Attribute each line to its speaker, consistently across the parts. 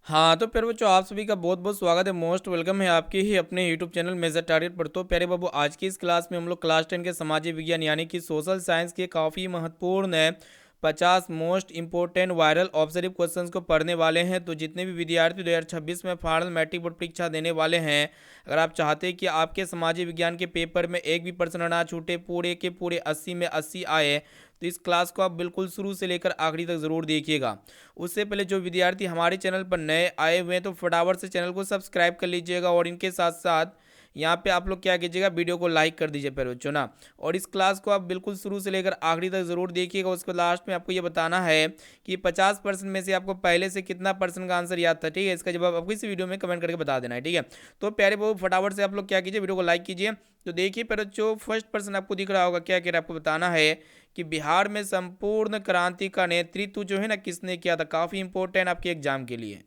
Speaker 1: हाँ, तो प्यारे बच्चों आप सभी का बहुत-बहुत स्वागत है, मोस्ट वेलकम है आपके ही अपने यूट्यूब चैनल मेजर टारगेट पर। तो प्यारे बाबू आज की इस क्लास में हम लोग क्लास 10 के सामाजिक विज्ञान यानी कि सोशल साइंस के काफ़ी महत्वपूर्ण 50 most important viral observe questions को पढ़ने वाले हैं। तो जितने भी विद्यार्थी 2026 में फाइनल मैट्रिक बोर्ड परीक्षा देने वाले हैं, अगर आप चाहते हैं कि आपके सामाजिक विज्ञान के पेपर में एक भी प्रश्न ना छूटे, पूरे के पूरे 80 में 80 आए, तो इस क्लास को आप बिल्कुल शुरू से लेकर आखिरी तक ज़रूर देखिएगा। उससे पहले जो विद्यार्थी हमारे चैनल पर नए आए हुए हैं तो फटाफट से चैनल को सब्सक्राइब कर लीजिएगा और इनके साथ साथ यहाँ पे आप लोग क्या कीजिएगा, वीडियो को लाइक कर दीजिए प्यारे बच्चों ना। और इस क्लास को आप बिल्कुल शुरू से लेकर आखिरी तक जरूर देखिएगा। उसके लास्ट में आपको ये बताना है कि 50% में से आपको पहले से कितना परसेंट का आंसर याद था। ठीक है, इसका जवाब आपको इस वीडियो में कमेंट करके बता देना है। ठीक है, तो प्यारे बहु फटाफट से आप लोग क्या कीजिए, वीडियो को लाइक कीजिए। तो देखिए प्यारे बच्चों, फर्स्ट पर्सन आपको दिख रहा होगा, क्या कह रहा है आपको बताना है कि बिहार में संपूर्ण क्रांति का नेतृत्व जो है ना किसने किया था। काफ़ी इंपॉर्टेंट आपके एग्जाम के लिए।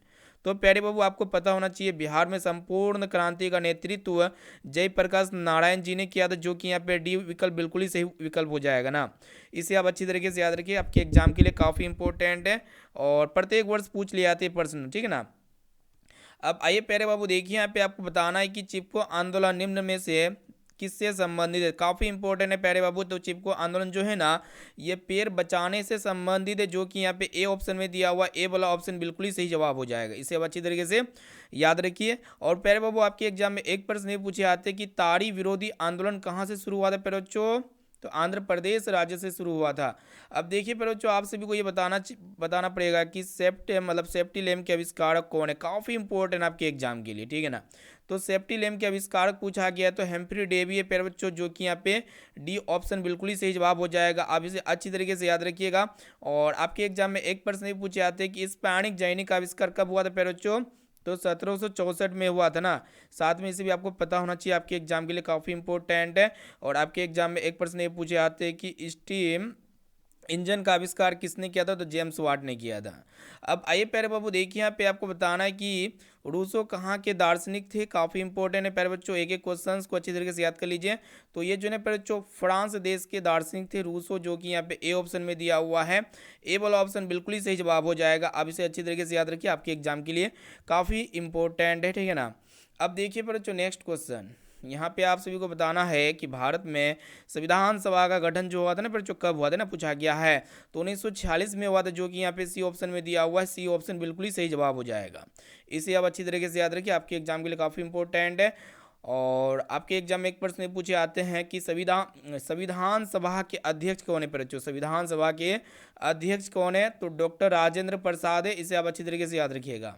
Speaker 1: तो प्यारे बाबू आपको पता होना चाहिए बिहार में संपूर्ण क्रांति का नेतृत्व जयप्रकाश नारायण जी ने किया था, जो कि यहाँ पे डी विकल्प बिल्कुल ही सही विकल्प हो जाएगा ना। इसे आप अच्छी तरीके से याद रखिए, आपके एग्जाम के लिए काफ़ी इंपॉर्टेंट है और प्रत्येक वर्ष पूछ लिया जाते हैं प्रश्न। ठीक है ना। अब आइए प्यारे बाबू देखिए, यहाँ पे आपको बताना है कि चिपको आंदोलन निम्न में से किससे संबंधित है। काफ़ी इंपॉर्टेंट है प्यारे बाबू। तो चिपको आंदोलन जो है ना, ये पेड़ बचाने से संबंधित है, जो कि यहाँ पे ए ऑप्शन में दिया हुआ, ए वाला ऑप्शन बिल्कुल ही सही जवाब हो जाएगा। इसे अब अच्छी तरीके से याद रखिए। और प्यारे बाबू आपके एग्जाम में एक प्रश्न ये पूछे आते हैं कि ताड़ी विरोधी आंदोलन कहाँ से शुरू हुआ था प्यारे बच्चों। तो आंध्र प्रदेश राज्य से शुरू हुआ था। अब देखिए प्यारे बच्चों, आप सभी को ये बताना पड़ेगा कि सेफ्टी लैम्प के आविष्कारक कौन है। काफ़ी इंपॉर्टेंट आपके एग्जाम के लिए। ठीक है ना। तो सेफ्टी लैम्प के आविष्कारक पूछा गया है तो हेम्फ्री डेवी है प्यारे बच्चों, जो कि यहाँ पे डी ऑप्शन बिल्कुल ही सही जवाब हो जाएगा। आप इसे अच्छी तरीके से याद रखिएगा। और आपके एग्जाम में एक प्रश्न ये पूछे जाते हैं कि स्पैनिक जैनिक का आविष्कार कब हुआ था प्यारे बच्चों। तो 1764 में हुआ था ना। साथ में इसे भी आपको पता होना चाहिए, आपके एग्जाम के लिए काफ़ी इंपॉर्टेंट है। और आपके एग्जाम में एक प्रश्न ये पूछे आते हैं कि स्टीम इंजन का आविष्कार किसने किया था। तो जेम्स वाट ने किया था। अब आइए प्यारे बाबू देखिए, यहाँ पे आपको बताना है कि रूसो कहाँ के दार्शनिक थे। काफ़ी इंपॉर्टेंट है प्यारे बच्चों, एक एक क्वेश्चंस को अच्छी तरीके से याद कर लीजिए। तो ये जो है प्यारे बच्चों फ्रांस देश के दार्शनिक थे रूसो, जो कि यहाँ पे ए ऑप्शन में दिया हुआ है। ए वाला ऑप्शन बिल्कुल ही सही जवाब हो जाएगा। आप इसे अच्छी तरीके से याद रखिए, आपके एग्जाम के लिए काफ़ी इंपॉर्टेंट है। ठीक है ना। अब देखिए प्यारे बच्चों नेक्स्ट क्वेश्चन, यहाँ पे आप सभी को बताना है कि भारत में संविधान सभा का गठन जो हुआ था ना पर जो कब हुआ था ना पूछा गया है। तो 1946 में हुआ था, जो कि यहाँ पे सी ऑप्शन में दिया हुआ है। सी ऑप्शन बिल्कुल ही सही जवाब हो जाएगा। इसे आप अच्छी तरीके से याद रखिए, आपके एग्जाम के लिए काफ़ी इंपॉर्टेंट है। और आपके एग्जाम में एक प्रश्न पूछे आते हैं कि संविधान संविधान सभा के अध्यक्ष कौन है पर बच्चों। संविधान सभा के अध्यक्ष कौन है। तो डॉक्टर राजेंद्र प्रसाद है। इसे आप अच्छी तरीके से याद रखिएगा।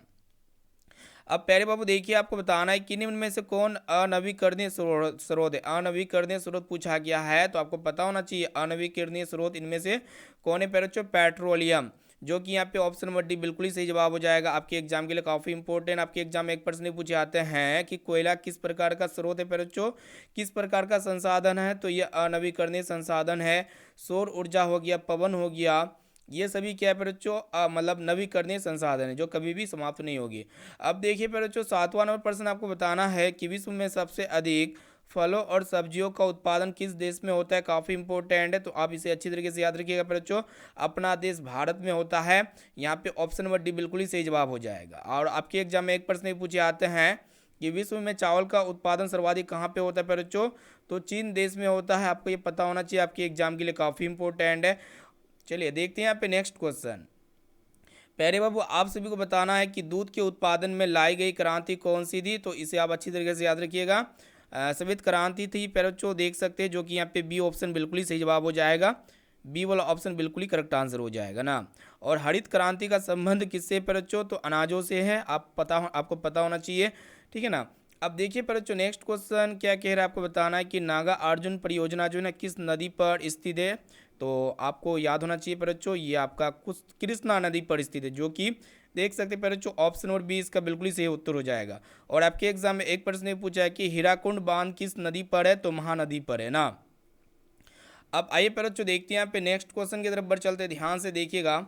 Speaker 1: अब प्यारे बाबू देखिए, आपको बताना है कि निम्न में से कौन अनवीकरणीय स्रोत है। अनवीकरणीय स्रोत पूछा गया है तो आपको पता होना चाहिए अनवीकरणीय स्रोत इनमें से कौन है प्यारे बच्चों। पेट्रोलियम, जो कि यहाँ पे ऑप्शन नंबर डी बिल्कुल ही सही जवाब हो जाएगा। आपके एग्जाम के लिए काफ़ी इंपॉर्टेंट, आपके एग्जाम में एक प्रश्न पूछे आते हैं कि कोयला किस प्रकार का स्रोत है प्यारे बच्चों, किस प्रकार का संसाधन है। तो ये अनवीकरणीय संसाधन है। सौर ऊर्जा हो गया, पवन हो गया, ये सभी क्या है पर बच्चों मतलब नवीकरणीय संसाधन है जो कभी भी समाप्त नहीं होगी। अब देखिए पर बच्चों 7वां नंबर प्रश्न आपको बताना है कि विश्व में सबसे अधिक फलों और सब्जियों का उत्पादन किस देश में होता है। काफ़ी इंपॉर्टेंट है, तो आप इसे अच्छी तरीके से याद रखिएगा पर बच्चों। अपना देश भारत में होता है। यहाँ पे ऑप्शन नंबर डी बिल्कुल ही सही जवाब हो जाएगा। और आपके एग्जाम में एक प्रश्न ये पूछे आते हैं कि विश्व में चावल का उत्पादन सर्वाधिक कहाँ पे होता है पर बच्चों। तो चीन देश में होता है। आपको ये पता होना चाहिए, आपके एग्जाम के लिए काफ़ी इंपॉर्टेंट है। चलिए देखते हैं यहाँ पे नेक्स्ट क्वेश्चन। प्यारे बाबू आप सभी को बताना है कि दूध के उत्पादन में लाई गई क्रांति कौन सी थी। तो इसे आप अच्छी तरीके से याद रखिएगा। श्वेत क्रांति थी प्यारे बच्चों, देख सकते हैं, जो कि यहाँ पे बी ऑप्शन बिल्कुल ही सही जवाब हो जाएगा। बी वाला ऑप्शन बिल्कुल ही करेक्ट आंसर हो जाएगा ना। और हरित क्रांति का संबंध किससे प्यारे बच्चों। तो अनाजों से है। आपको पता होना चाहिए। ठीक है ना। अब देखिए प्यारे बच्चों नेक्स्ट क्वेश्चन क्या कह रहा है, आपको बताना है कि नागा अर्जुन परियोजना जो है ना किस नदी पर स्थित है। तो आपको याद होना चाहिए पर बच्चों, ये आपका कुछ कृष्णा नदी पर स्थित है, जो कि देख सकते हैं पर बच्चों ऑप्शन और बी इसका बिल्कुल ही सही उत्तर हो जाएगा। और आपके एग्जाम में एक प्रश्न ये पूछा है कि हीराकुंड बांध किस नदी पर है। तो महानदी पर है ना। अब आइए पर बच्चों देखते हैं यहाँ पे नेक्स्ट क्वेश्चन की तरफ बढ़ चलते हैं। ध्यान से देखिएगा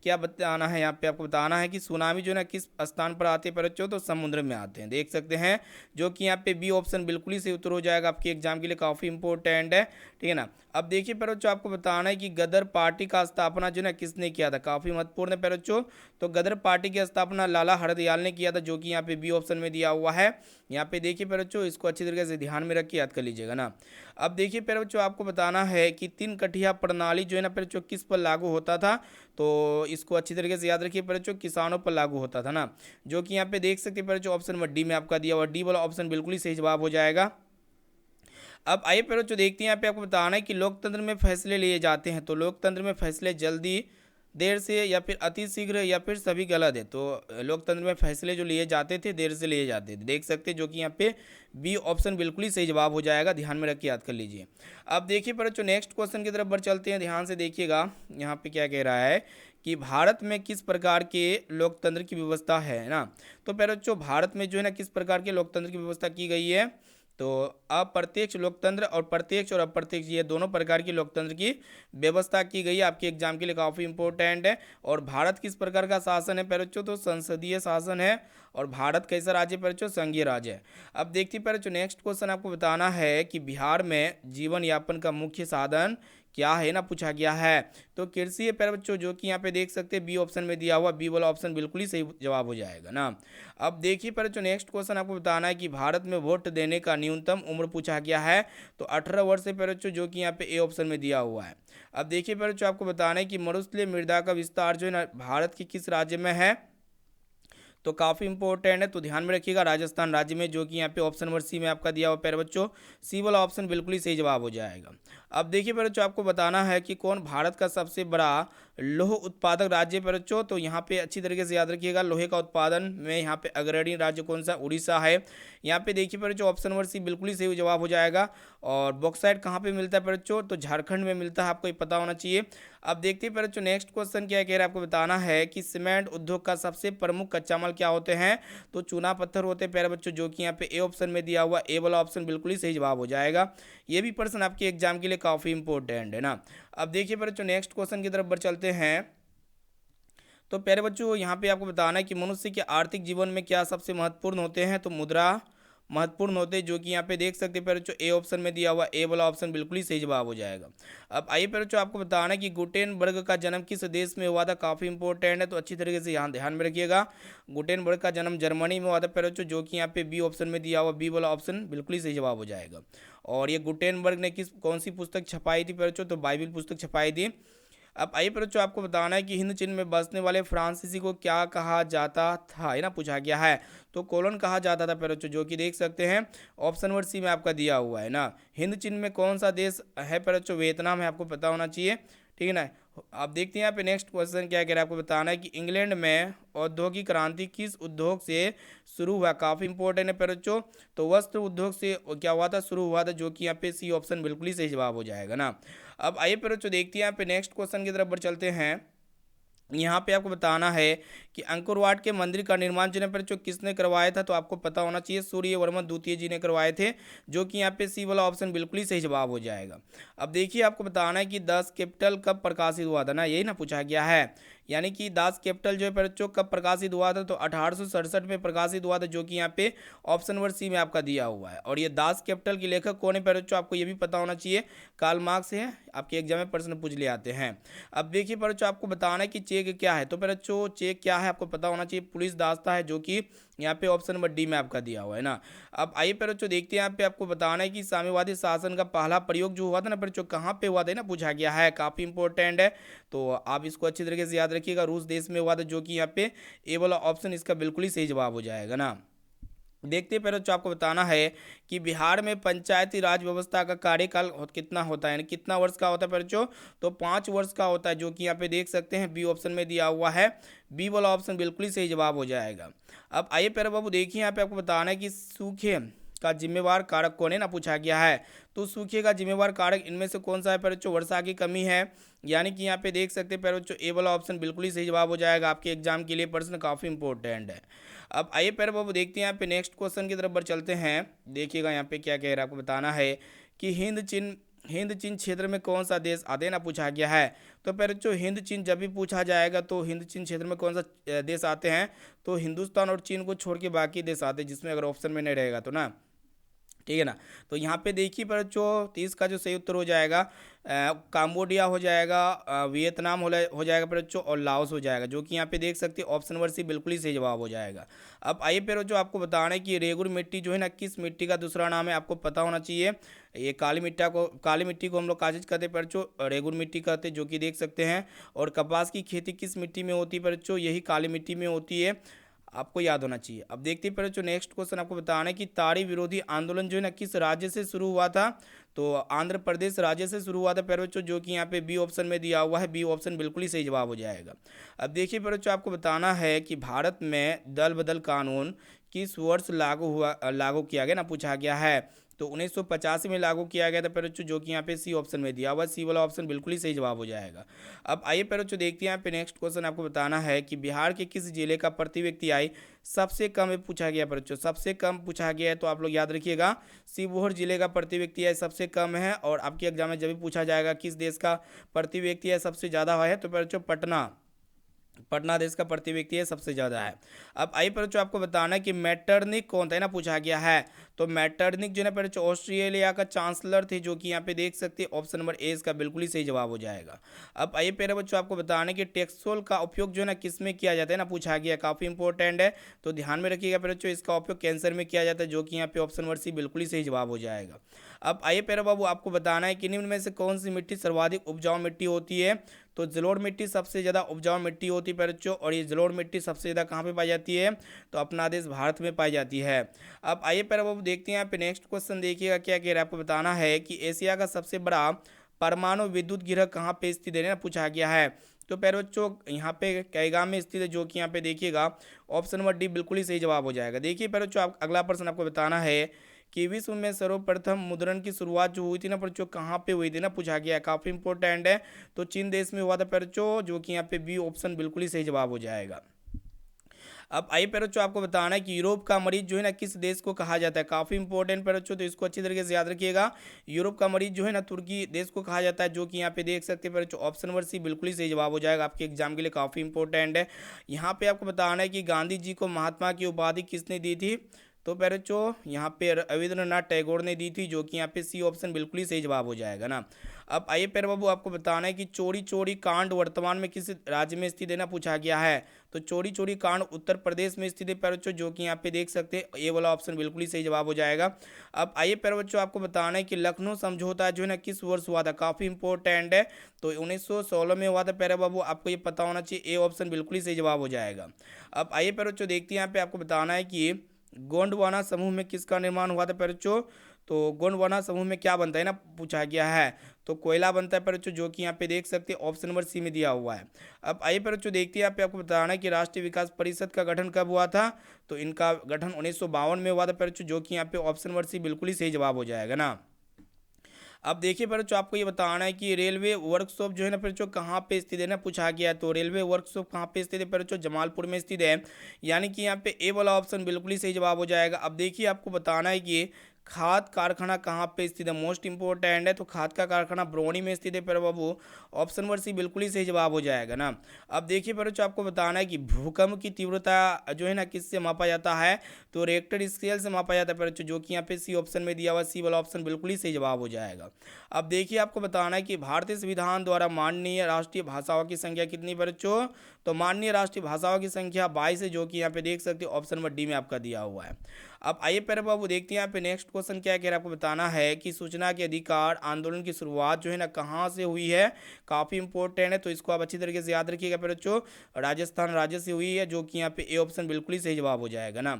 Speaker 1: क्या बताना है। यहाँ पे आपको बताना है कि सुनामी जो है ना किस स्थान पर आते हैं पर बच्चों। तो समुद्र में आते हैं, देख सकते हैं, जो कि यहाँ पे बी ऑप्शन बिल्कुल ही सही उत्तर हो जाएगा। आपके एग्जाम के लिए काफ़ी इंपॉर्टेंट है। ठीक है ना। अब देखिए प्यारे बच्चों, आपको बताना है कि गदर पार्टी का स्थापना जो है ना किसने किया था, काफ़ी महत्वपूर्ण है प्यारे बच्चों। तो गदर पार्टी की स्थापना लाला हरदयाल ने किया था, जो कि यहाँ पे बी ऑप्शन में दिया हुआ है। यहाँ पे देखिए प्यारे बच्चों, इसको अच्छी तरीके से ध्यान में रख के याद कर लीजिएगा ना। अब देखिए प्यारे बच्चों, आपको बताना है कि तीन कठिया प्रणाली जो है ना प्यारे बच्चों किस पर लागू होता था। तो इसको अच्छी तरीके से याद रखिए प्यारे बच्चों, किसानों पर लागू होता था ना, जो कि यहाँ पे देख सकते हैं प्यारे बच्चों, ऑप्शन नंबर डी में आपका दिया हुआ, डी वाला ऑप्शन बिल्कुल ही सही जवाब हो जाएगा। अब आइए पहले जो देखते हैं, यहाँ पे आपको बताना है कि लोकतंत्र में फैसले लिए जाते हैं। तो लोकतंत्र में फैसले जल्दी, देर से, या फिर अति शीघ्र, या फिर सभी गलत है। तो लोकतंत्र में फैसले जो लिए जाते थे देर से लिए जाते थे, देख सकते हैं, जो कि यहाँ पे बी ऑप्शन बिल्कुल ही सही जवाब हो जाएगा। ध्यान में रख के याद कर लीजिए। अब देखिए पर जो नेक्स्ट क्वेश्चन की तरफ बढ़ चलते हैं, ध्यान से देखिएगा। यहाँ पे क्या कह रहा है कि भारत में किस प्रकार के लोकतंत्र की व्यवस्था है ना। तो पहले बच्चों, भारत में जो है ना किस प्रकार के लोकतंत्र की व्यवस्था की गई है। तो अप्रत्यक्ष लोकतंत्र और प्रत्यक्ष और अप्रत्यक्ष, ये दोनों प्रकार की लोकतंत्र की व्यवस्था की गई है। आपके एग्जाम के लिए काफ़ी इंपॉर्टेंट है। और भारत किस प्रकार का शासन है प्यारे बच्चों, तो संसदीय शासन है। और भारत कैसा राज्य प्यारे बच्चों, संघीय राज्य है। अब देखते हैं प्यारे बच्चों, नेक्स्ट क्वेश्चन आपको बताना है कि बिहार में जीवन यापन का मुख्य साधन क्या है ना, पूछा गया है। तो कृषि है प्यारे बच्चों, जो कि यहाँ पे देख सकते हैं बी ऑप्शन में दिया हुआ, बी वाला ऑप्शन बिल्कुल ही सही जवाब हो जाएगा ना। अब देखिए प्यारे बच्चों, नेक्स्ट क्वेश्चन आपको बताना है कि भारत में वोट देने का न्यूनतम उम्र पूछा गया है। तो 18 वर्ष है प्यारे बच्चों, जो कि यहाँ पे ए ऑप्शन में दिया हुआ है। अब देखिए प्यारे बच्चों, आपको बताना है कि मरुस्थलीय मृदा का विस्तार जो है ना भारत के किस राज्य में है। तो काफ़ी इंपॉर्टेंट है, तो ध्यान में रखिएगा, राजस्थान राज्य में, जो कि यहाँ पे ऑप्शन नंबर सी में आपका दिया हुआ प्यारे बच्चों, सी वाला ऑप्शन बिल्कुल ही सही जवाब हो जाएगा। अब देखिए प्यारे बच्चों, आपको बताना है कि कौन भारत का सबसे बड़ा लोह उत्पादक राज्य है प्यारे बच्चों। तो यहाँ पे अच्छी तरीके से याद रखिएगा, लोहे का उत्पादन में यहाँ पे अग्रणी राज्य कौन सा, उड़ीसा है। यहाँ पे देखिए प्यारे बच्चों, ऑप्शन नंबर सी बिल्कुल ही सही जवाब हो जाएगा। और बॉक्साइट कहाँ पे मिलता है प्यारे बच्चों, तो झारखंड में मिलता है, आपको ये पता होना चाहिए। अब देखते हैं प्यारे बच्चों, नेक्स्ट क्वेश्चन क्या कह रहा है, आपको बताना है कि सीमेंट उद्योग का सबसे प्रमुख कच्चा माल क्या होते हैं। तो चूना पत्थर होते हैं प्यारे बच्चों, जो कि यहाँ पे ए ऑप्शन में दिया हुआ, ए वाला ऑप्शन बिल्कुल ही सही जवाब हो जाएगा। ये भी प्रश्न आपके एग्जाम के लिए काफ़ी इंपॉर्टेंट है ना। अब देखिए प्यारे बच्चों, नेक्स्ट क्वेश्चन की तरफ बढ़ चलते हैं। तो प्यारे बच्चों, यहाँ पे आपको बताना है कि मनुष्य के आर्थिक जीवन में क्या सबसे महत्वपूर्ण होते हैं। तो मुद्रा महत्वपूर्ण होते हैं, जो कि यहाँ पे देख सकते हैं प्यारे बच्चों, ए ऑप्शन में दिया हुआ, ए वाला ऑप्शन बिल्कुल ही सही जवाब हो जाएगा। अब आइए प्यारे बच्चों, आपको बताना है कि गुटेनबर्ग का जन्म किस देश में हुआ था। काफ़ी इंपॉर्टेंट है, तो अच्छी तरीके से यहाँ ध्यान में रखिएगा। गुटेनबर्ग का जन्म जर्मनी में हुआ था प्यारे बच्चों, जो कि यहाँ पे बी ऑप्शन में दिया हुआ, बी वाला ऑप्शन बिल्कुल ही सही जवाब हो जाएगा। और ये गुटेनबर्ग ने कौन सी पुस्तक छपाई थी प्यारे बच्चों, तो बाइबिल पुस्तक छपाई थी। अब आइए बच्चों, आपको बताना है कि हिंद चिन्ह में बसने वाले फ्रांसीसी को क्या कहा जाता था, है ना, पूछा गया है। तो कोलन कहा जाता था बच्चों, जो कि देख सकते हैं ऑप्शन नंबर सी में आपका दिया हुआ है ना। हिंद चिन्ह में कौन सा देश है बच्चों, वियतनाम है, आपको पता होना चाहिए, ठीक है ना। आप देखते हैं यहाँ पे नेक्स्ट क्वेश्चन क्या कह रहा है, आपको बताना है कि इंग्लैंड में औद्योगिक क्रांति किस उद्योग से शुरू हुआ। काफ़ी इंपॉर्टेंट है बच्चों, तो वस्त्र उद्योग से क्या हुआ था, शुरू हुआ था, जो कि यहाँ पे सी ऑप्शन बिल्कुल ही सही जवाब हो जाएगा ना। अब आइए बच्चों, देखते हैं यहाँ पे नेक्स्ट क्वेश्चन की तरफ बढ़ चलते हैं। यहाँ पे आपको बताना है कि अंकुरवाट के मंदिर का निर्माण जो है बच्चों किसने करवाया था। तो आपको पता होना चाहिए, सूर्यवर्मन द्वितीय जी ने करवाए थे, जो कि यहाँ पे सी वाला ऑप्शन बिल्कुल ही सही जवाब हो जाएगा। अब देखिए, आपको बताना है कि दास कैपिटल कब प्रकाशित हुआ था ना, यही ना पूछा गया है। यानी कि दास कैपिटल जो है बच्चों कब प्रकाशित हुआ था। तो 1867 में प्रकाशित हुआ था, जो कि यहाँ पे ऑप्शन नंबर सी में आपका दिया हुआ है। और ये दास कैपिटल के लेखक कौन है बच्चों, आपको ये भी पता होना चाहिए, कार्ल मार्क्स है। आपके एग्जाम में प्रश्न पूछ ले आते हैं। अब देखिए बच्चों, आपको बताना है कि चेक क्या है। तो बच्चों, चेक क्या है आपको पता होना चाहिए, पुलिस दास्ता है, जो कि यहाँ पे ऑप्शन नंबर डी में आपका दिया हुआ है ना। अब आइए बच्चों, देखते हैं यहाँ पे आपको बताना है कि साम्यवादी शासन का पहला प्रयोग जो हुआ था ना बच्चों, कहाँ पे हुआ था ना, पूछा गया है, काफ़ी इंपॉर्टेंट है। तो आप इसको अच्छी तरीके से याद रखिएगा, रूस देश में हुआ था, जो कि यहाँ पे ए वाला ऑप्शन इसका बिल्कुल ही सही जवाब हो जाएगा ना। देखते हैं बच्चों, आपको बताना है कि बिहार में पंचायती राज व्यवस्था का कार्यकाल कितना होता है, यानी कितना वर्ष का होता है बच्चों। तो 5 वर्ष का होता है, जो कि यहाँ पे देख सकते हैं बी ऑप्शन में दिया हुआ है, बी वाला ऑप्शन बिल्कुल ही सही जवाब हो जाएगा। अब आइए प्यारे बाबू, देखिए यहाँ पे आपको बताना है कि सूखे का जिम्मेवार कारक कौन है ना, पूछा गया है। तो सूखे का जिम्मेवार कारक इनमें से कौन सा है बच्चों, वर्षा की कमी है। यानी कि यहाँ पे देख सकते हैं बच्चों, ए वाला ऑप्शन बिल्कुल ही सही जवाब हो जाएगा। आपके एग्जाम के लिए प्रश्न काफ़ी इंपॉर्टेंट है। अब आइए प्यारे बाबू, देखते हैं यहाँ पे नेक्स्ट क्वेश्चन की तरफ बढ़ चलते हैं। देखिएगा यहाँ पे क्या कह रहा है, आपको बताना है कि हिंद चीन क्षेत्र में कौन सा देश आते ना, पूछा गया है। तो प्यारे बच्चों, हिंद चीन जब भी पूछा जाएगा, तो हिंद चीन क्षेत्र में कौन सा देश आते हैं। तो हिंदुस्तान और चीन को छोड़ के बाकी देश आते हैं, जिसमें अगर ऑप्शन में नहीं रहेगा तो ना, ठीक है ना। तो यहाँ पे देखिए पर जो 30 का जो सही उत्तर हो जाएगा काम्बोडिया हो जाएगा, वियतनाम हो जाएगा पर जो, और लाओस हो जाएगा, जो कि यहाँ पे देख सकते हैं ऑप्शन नंबर सी बिल्कुल ही सही जवाब हो जाएगा। अब आइए पर जो आपको बताना है कि रेगुर मिट्टी जो है ना किस मिट्टी का दूसरा नाम है, आपको पता होना चाहिए। ये काली मिट्टी को हम लोग का चीज कहते हैं पर जो रेगुर मिट्टी कहते हैं, जो कि देख सकते हैं। और कपास की खेती किस मिट्टी में होती है पर जो, यही काली मिट्टी में होती है, आपको याद होना चाहिए। अब देखते हैं पर जो नेक्स्ट क्वेश्चन आपको बताना है कि ताड़ी विरोधी आंदोलन जो है ना किस राज्य से शुरू हुआ था। तो आंध्र प्रदेश राज्य से शुरू हुआ था पर बच्चों, जो कि यहाँ पे बी ऑप्शन में दिया हुआ है, बी ऑप्शन बिल्कुल ही सही जवाब हो जाएगा। अब देखिए पर बच्चों आपको बताना है कि भारत में दल बदल कानून किस वर्ष लागू किया गया ना, पूछा गया है। तो 1985 में लागू किया गया था पर बच्चों, जो कि यहाँ पे सी ऑप्शन में दिया हुआ, सी वाला ऑप्शन बिल्कुल ही सही जवाब हो जाएगा। अब आइए पर बच्चों देखते हैं यहाँ पे नेक्स्ट क्वेश्चन आपको बताना है कि बिहार के किस जिले का प्रति व्यक्ति आय सबसे कम है, पूछा गया पर बच्चों, सबसे कम पूछा गया है। तो आप लोग याद रखिएगा शिवहर जिले का प्रति व्यक्ति आय सबसे कम है। और आपके एग्जाम में जब भी पूछा जाएगा किस देश का प्रति व्यक्ति आय सबसे ज़्यादा है, तो बच्चों पटना देश का प्रति व्यक्ति है सबसे ज़्यादा है। अब आई पर जो आपको बताना है कि मैटरनिक कौन था ना, पूछा गया है। तो मैटरनिक जो है पर ऑस्ट्रेलिया का चांसलर थे, जो कि यहाँ पे देख सकते हैं ऑप्शन नंबर ए इसका बिल्कुल ही सही जवाब हो जाएगा। अब आइए पेरे बच्चों आपको बताना है कि टेक्सोल का उपयोग जो है ना किस में किया जाता है ना, पूछा गया, काफ़ी इंपॉर्टेंट है। तो ध्यान में रखिएगा पेरे बच्चों, इसका उपयोग कैंसर में किया जाता है, जो कि यहाँ पे ऑप्शन नंबर सी बिल्कुल ही सही जवाब हो जाएगा। अब आइए पेरे बाबू आपको बताना है कि निम्न में से कौन सी मिट्टी सर्वाधिक उपजाऊ मिट्टी होती है। तो जलोढ़ मिट्टी सबसे ज़्यादा उपजाऊ मिट्टी होती है बच्चों, और ये जलोढ़ मिट्टी सबसे ज़्यादा कहाँ पे पाई जाती है, तो अपना देश भारत में पाई जाती है। अब आइए पर अब देखते हैं यहाँ पे नेक्स्ट क्वेश्चन, देखिएगा क्या कह रहा है। आपको बताना है कि एशिया का सबसे बड़ा परमाणु विद्युत गृह कहाँ पे स्थित है ना, पूछा गया है। तो पैर बच्चों यहाँ पे कैगाम में स्थित है, जो कि यहाँ पे देखिएगा ऑप्शन नंबर डी बिल्कुल ही सही जवाब हो जाएगा। देखिए पैर बच्चों आप अगला प्रश्न आपको बताना है कि विश्व में सर्वप्रथम मुद्रण की शुरुआत जो हुई थी ना बच्चों, कहाँ पे हुई थी ना, पूछा गया है, काफ़ी इंपॉर्टेंट है। तो चीन देश में हुआ था बच्चों, जो कि यहाँ पे बी ऑप्शन बिल्कुल ही सही जवाब हो जाएगा। अब आई पे बच्चों आपको बताना है कि यूरोप का मरीज जो है ना किस देश को कहा जाता है, काफ़ी इंपॉर्टेंट पे बच्चों, तो इसको अच्छी तरीके से याद रखिएगा। यूरोप का मरीज जो है ना तुर्की देश को कहा जाता है, जो कि यहाँ पे देख सकते हैं बच्चों ऑप्शन नंबर सी बिल्कुल ही सही जवाब हो जाएगा, आपके एग्जाम के लिए काफ़ी इंपॉर्टेंट है। यहाँ पे आपको बताना है कि गांधी जी को महात्मा की उपाधि किसने दी थी। तो बच्चों यहाँ पे रविंद्रनाथ टैगोर ने दी थी, जो कि यहाँ पे सी ऑप्शन बिल्कुल ही सही जवाब हो जाएगा ना। अब आइए प्यारे बाबू आपको बताना है कि चोरी चोरी कांड वर्तमान में किस राज्य में स्थित है ना, पूछा गया है। तो चोरी चोरी कांड उत्तर प्रदेश में स्थित है प्यारे बच्चों, जो कि यहाँ पे देख सकते हैं ये वाला ऑप्शन बिल्कुल ही सही जवाब हो जाएगा। अब आइए प्यारे बच्चों आपको बताना है कि लखनऊ समझौता जो है ना किस वर्ष हुआ था, काफ़ी इंपॉर्टेंट है। तो 1916 में हुआ था प्यारे बाबू, आपको ये पता होना चाहिए, ए ऑप्शन बिल्कुल ही सही जवाब हो जाएगा। अब आइए प्यारे बच्चों देखते हैं यहाँ पे आपको बताना है कि गोंडवाना समूह में किसका निर्माण हुआ था बच्चों। तो गोंडवाना समूह में क्या बनता है ना, पूछा गया है। तो कोयला बनता है बच्चों, जो कि यहाँ पे देख सकते हैं ऑप्शन नंबर सी में दिया हुआ है। अब आइए बच्चों देखते हैं यहाँ पे आपको बताना है कि राष्ट्रीय विकास परिषद का गठन कब हुआ था। तो इनका गठन 1952 में हुआ था बच्चों, जो कि यहाँ पे ऑप्शन नंबर सी बिल्कुल ही सही जवाब हो जाएगा ना। अब देखिए बच्चों आपको ये बताना है कि रेलवे वर्कशॉप जो है ना बच्चों कहाँ पे स्थित है ना, पूछा गया है। तो रेलवे वर्कशॉप कहाँ पे स्थित है बच्चों, जमालपुर में स्थित है, यानी कि यहाँ पे ए वाला ऑप्शन बिल्कुल ही सही जवाब हो जाएगा। अब देखिए आपको बताना है कि खाद कारखाना कहाँ पे स्थित है, मोस्ट इंपॉर्टेंट है। तो खाद का कारखाना बरौनी में स्थित है पर बाबू, ऑप्शन नंबर सी बिल्कुल ही सही जवाब हो जाएगा ना। अब देखिए बच्चों आपको बताना है कि भूकंप की तीव्रता जो है ना किससे मापा जाता है। तो रिएक्टर स्केल से मापा जाता है बच्चों, जो कि यहाँ पे सी ऑप्शन में दिया हुआ, सी वाला ऑप्शन बिल्कुल ही सही जवाब हो जाएगा। अब देखिए आपको बताना है कि भारतीय संविधान द्वारा माननीय राष्ट्रीय भाषाओं की संख्या कितनी बच्चों। तो माननीय राष्ट्रीय भाषाओं की संख्या 22 है, जो कि यहाँ पे देख सकते हो ऑप्शन नंबर डी में आपका दिया हुआ है। अब आइए प्यारे बाबू देखते हैं यहाँ पे नेक्स्ट क्वेश्चन क्या कह रहा है। आपको बताना है कि सूचना के अधिकार आंदोलन की शुरुआत जो है ना कहाँ से हुई है, काफ़ी इंपॉर्टेंट है। तो इसको आप अच्छी तरीके से याद रखिएगा प्यारे बच्चों, राजस्थान राज्य से हुई है, जो कि यहाँ पे ए ऑप्शन बिल्कुल ही सही जवाब हो जाएगा ना।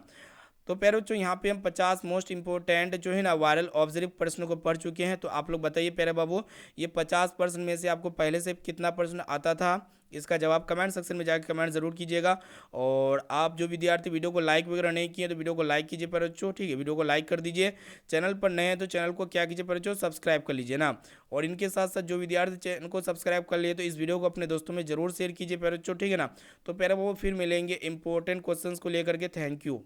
Speaker 1: तो प्यारे बच्चों यहाँ पे हम 50 मोस्ट इंपॉर्टेंट जो है ना वायरल ऑब्जर्व प्रश्नों को पढ़ चुके हैं। तो आप लोग बताइए प्यारे बाबू, ये 50 प्रश्न में से आपको पहले से कितना प्रश्न आता था, इसका जवाब कमेंट सेक्शन में जाकर कमेंट जरूर कीजिएगा। और आप जो विद्यार्थी वीडियो को लाइक वगैरह नहीं किए तो वीडियो को लाइक कीजिए प्यारे बच्चों, ठीक है, वीडियो को लाइक कर दीजिए। चैनल पर नए हैं तो चैनल को क्या कीजिए प्यारे बच्चों, सब्सक्राइब कर लीजिए ना। और इनके साथ साथ जो विद्यार्थी चैनल को सब्सक्राइब कर लिए तो इस वीडियो को अपने दोस्तों में जरूर शेयर कीजिए प्यारे बच्चों, ठीक है ना। तो प्यारे वो फिर मिलेंगे इंपॉर्टेंट क्वेश्चंस को लेकर के। Thank you.